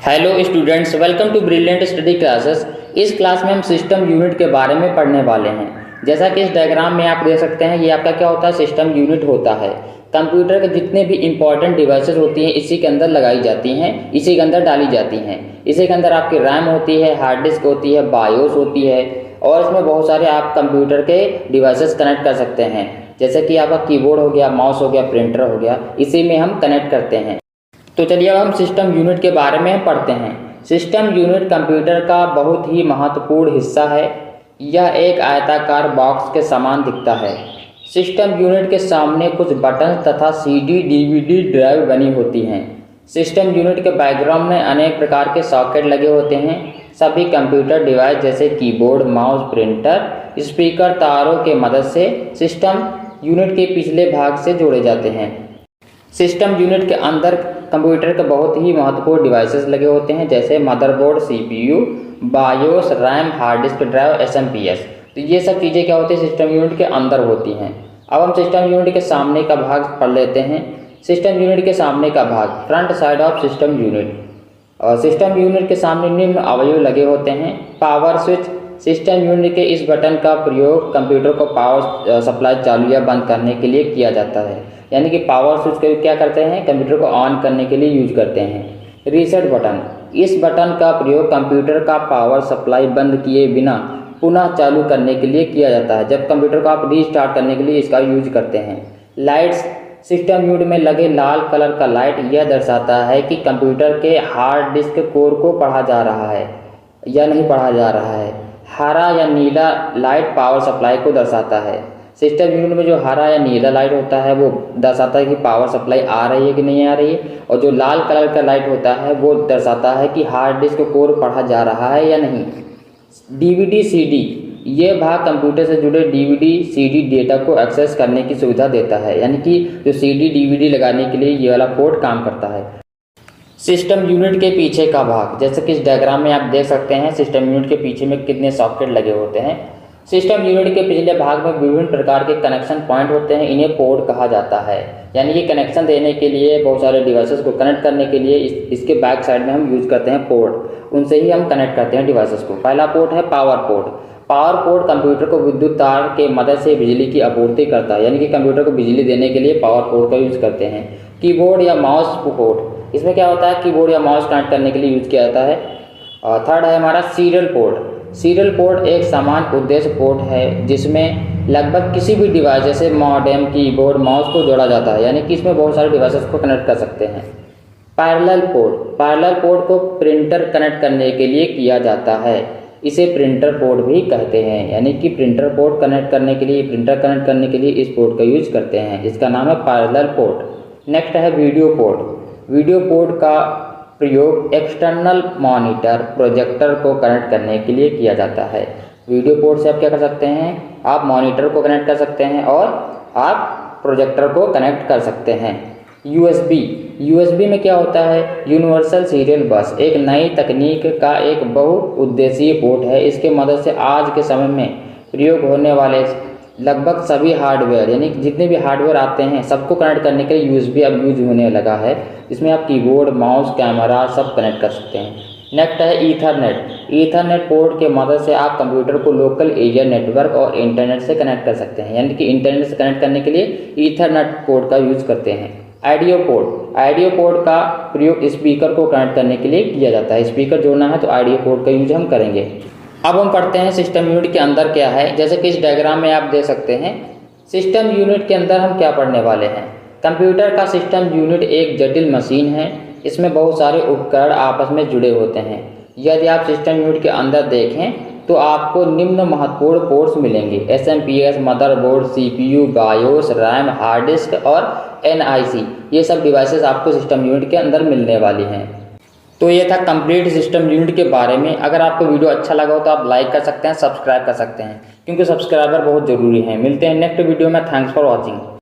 Hello students, welcome to brilliant study classes. इस class में हम सिस्टम यूनिट के बारे में पढ़ने वाले हैं। जैसा कि इस डायग्राम में आप देख सकते हैं, ये आपका क्या होता है, सिस्टम यूनिट होता है। कंप्यूटर के जितने भी इंपॉर्टेंट डिवाइसेस होती हैं इसी के अंदर लगाई जाती हैं, इसी के अंदर डाली जाती हैं। इसी के अंदर आपकी रैम होती है, हार्ड डिस्क होती है, बायोस होती है, और इसमें बहुत सारे आप कंप्यूटर के डिवाइसेस कनेक्ट कर सकते हैं। जैसे कि आपका कीबोर्ड हो गया, माउस हो गया, प्रिंटर हो गया, इसी में हम कनेक्ट करते हैं। तो चलिए अब हम सिस्टम यूनिट के बारे में पढ़ते हैं। सिस्टम यूनिट कंप्यूटर का बहुत ही महत्वपूर्ण हिस्सा है। यह एक आयताकार बॉक्स के समान दिखता है। सिस्टम यूनिट के सामने कुछ बटन तथा सीडी डीवीडी ड्राइव बनी होती हैं। सिस्टम यूनिट के बैकग्राउंड में अनेक प्रकार के सॉकेट लगे होते हैं। सभी कंप्यूटर डिवाइस जैसे कीबोर्ड, माउस, प्रिंटर, स्पीकर तारों के मदद से सिस्टम यूनिट के पिछले भाग से जोड़े जाते हैं। सिस्टम यूनिट के अंदर कंप्यूटर के बहुत ही महत्वपूर्ण डिवाइसेस लगे होते हैं, जैसे motherboard, CPU, BIOS, RAM, hard disk drive, SMPS. तो ये सब चीज़ें क्या होती है, सिस्टम यूनिट के अंदर होती हैं। अब हम सिस्टम यूनिट के सामने का भाग पढ़ लेते हैं। सिस्टम यूनिट के सामने का भाग, front side of system unit. और सिस्टम यूनिट के सामने निम्न अवयव लगे होते हैं। पावर स्विच, सिस्टम यूनिट के इस बटन का प्रयोग कंप्यूटर को पावर सप्लाई चालू या बंद करने के लिए किया जाता है। यानी कि पावर स्विच को क्या करते हैं, कंप्यूटर को ऑन करने के लिए यूज करते हैं। रीसेट बटन, इस बटन का प्रयोग कंप्यूटर का पावर सप्लाई बंद किए बिना पुनः चालू करने के लिए किया जाता है। जब कंप्यूटर को आप रीस्टार्ट करने के लिए इसका यूज करते हैं। लाइट्स, सिस्टम यूनिट में लगे लाल कलर का लाइट यह दर्शाता है कि कंप्यूटर के हार्ड डिस्क कोर को पढ़ा जा रहा है या नहीं पढ़ा जा रहा है। हरा या नीला लाइट पावर सप्लाई को दर्शाता है। सिस्टम यूनिट में जो हरा या नीला लाइट होता है वो दर्शाता है कि पावर सप्लाई आ रही है कि नहीं आ रही है, और जो लाल कलर का लाइट होता है वो दर्शाता है कि हार्ड डिस्क कोर पढ़ा जा रहा है या नहीं। डीवीडी सीडी, ये भाग कंप्यूटर से जुड़े डीवीडी सीडी डेटा को एक्सेस करने की सुविधा देता है। यानी कि जो सीडी डीवीडी लगाने के लिए ये वाला पोर्ट काम करता है। सिस्टम यूनिट के पीछे का भाग, जैसे कि इस डायग्राम में आप देख सकते हैं, सिस्टम यूनिट के पीछे में कितने सॉकेट लगे होते हैं। सिस्टम यूनिट के पिछले भाग में विभिन्न प्रकार के कनेक्शन पॉइंट होते हैं, इन्हें पोर्ट कहा जाता है। यानी कि कनेक्शन देने के लिए, बहुत सारे डिवाइसेस को कनेक्ट करने के लिए इसके बैक साइड में हम यूज करते हैं पोर्ट। उनसे ही हम कनेक्ट करते हैं डिवाइसेस को। पहला पोर्ट है power port. Power port computer को विद्युत तार के मदद से बिजली की आपूर्ति करता है। यानी कि कंप्यूटर को बिजली देने के लिए पावर पोर्ट का यूज करते हैं। कीबोर्ड या माउस पोर्ट, इसमें क्या होता है, कीबोर्ड या माउस कनेक्ट करने के लिए यूज किया जाता है। और थर्ड है हमारा सीरियल पोर्ट। सीरियल पोर्ट एक समान उद्देश्य पोर्ट है जिसमें लगभग किसी भी डिवाइस जैसे मॉडेम, कीबोर्ड, माउस को जोड़ा जाता है। यानी कि इसमें बहुत सारे डिवाइसेस को कनेक्ट कर सकते हैं। पैरेलल पोर्ट, पैरेलल पोर्ट को प्रिंटर कनेक्ट करने के लिए किया जाता है। इसे प्रिंटर पोर्ट भी कहते हैं। यानी कि प्रिंटर पोर्ट कनेक्ट करने के लिए, प्रिंटर कनेक्ट करने के लिए इस पोर्ट का यूज करते हैं। इसका नाम है पैरेलल पोर्ट। नेक्स्ट है वीडियो पोर्ट। वीडियो पोर्ट का प्रयोग एक्सटर्नल मॉनिटर, प्रोजेक्टर को कनेक्ट करने के लिए किया जाता है। वीडियो पोर्ट से आप क्या कर सकते हैं, आप मॉनिटर को कनेक्ट कर सकते हैं और आप प्रोजेक्टर को कनेक्ट कर सकते हैं। यूएसबी, यूएसबी में क्या होता है, यूनिवर्सल सीरियल बस, एक नई तकनीक का एक बहुउद्देशीय पोर्ट है। इसके मदद से आज के समय में प्रयोग होने वाले लगभग सभी हार्डवेयर, यानी जितने भी हार्डवेयर आते हैं सबको कनेक्ट करने के लिए यूएसबी अब यूज होने लगा है। इसमें आप कीबोर्ड, माउस, कैमरा सब कनेक्ट कर सकते हैं। नेक्स्ट है ईथरनेट। ईथरनेट पोर्ट के मदद से आप कंप्यूटर को लोकल एरिया नेटवर्क और इंटरनेट से कनेक्ट कर सकते हैं। यानी कि इंटरनेट से कनेक्ट करने के लिए ईथरनेट पोर्ट का यूज करते हैं। ऑडियो पोर्ट, ऑडियो पोर्ट का प्रयोग स्पीकर को कनेक्ट करने के लिए किया जाता है। स्पीकर जोड़ना है तो ऑडियो पोर्ट का यूज हम करेंगे। अब हम पढ़ते हैं सिस्टम यूनिट के अंदर क्या है। जैसे कि इस डायग्राम में आप देख सकते हैं, सिस्टम यूनिट के अंदर हम क्या पढ़ने वाले हैं। कंप्यूटर का सिस्टम यूनिट एक जटिल मशीन है। इसमें बहुत सारे उपकरण आपस में जुड़े होते हैं। यदि आप सिस्टम यूनिट के अंदर देखें तो आपको निम्न महत्वपूर्ण पोर्ट्स मिलेंगे: SMPS, motherboard, CPU, BIOS, RAM, hard disk और एनआईसी। ये सब डिवाइसेस आपको सिस्टम यूनिट के अंदर मिलने वाली हैं। तो ये था कंप्लीट सिस्टम यूनिट के बारे में। अगर आपको वीडियो अच्छा लगा हो तो आप लाइक कर सकते हैं, सब्सक्राइब कर सकते हैं, क्योंकि सब्सक्राइबर बहुत ज़रूरी है। मिलते हैं नेक्स्ट वीडियो में। Thanks for watching.